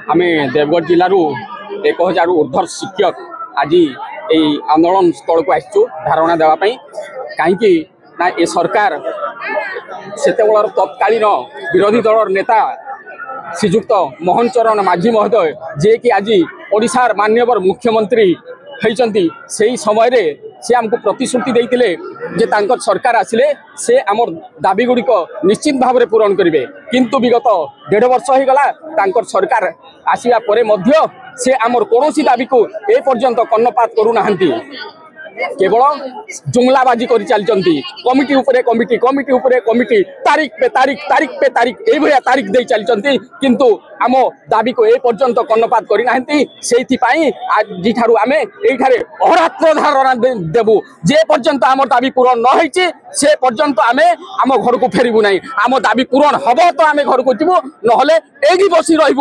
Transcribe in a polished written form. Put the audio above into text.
आम देवगढ़ जिलूर 1000 ऊर्धर शिक्षक आज यही आंदोलन स्थल को आसचु धारणा देवाई कहीं ना ये सरकार से तत्कालीन विरोधी दल नेता श्रीजुक्त मोहन चरण माझी महोदय जे कि आज ओडिशार माननीय मुख्यमंत्री होती से समय रे से आमको प्रतिश्रुति देते जे तांकर सरकार आसिले से आमर दाबी गुड़िक निश्चित भाव में पूरण करेंगे किंतु विगत 1.5 वर्ष हो गला तांकर सरकार आसिया परे मध्य से आमर कौन दाबी को ए पर्यंत कर्णपात करूना केवल जुमलाबाजी कर चलती कमिटी उपरे कमिटी कमिटी उपरे कमिटी तारीख पे तारीख ये तारीख दे चलती किंतु आम दाबी को ए पर्यंत कर्णपात करना आज आम ये अहरात्र धारणा देवु जे पर्यंत आम दाबी पूरण न से पर्यंत आम आम घर को फेरबू ना आम दाबी पूरण हम तो आम घर को जीवु ना बसी रही।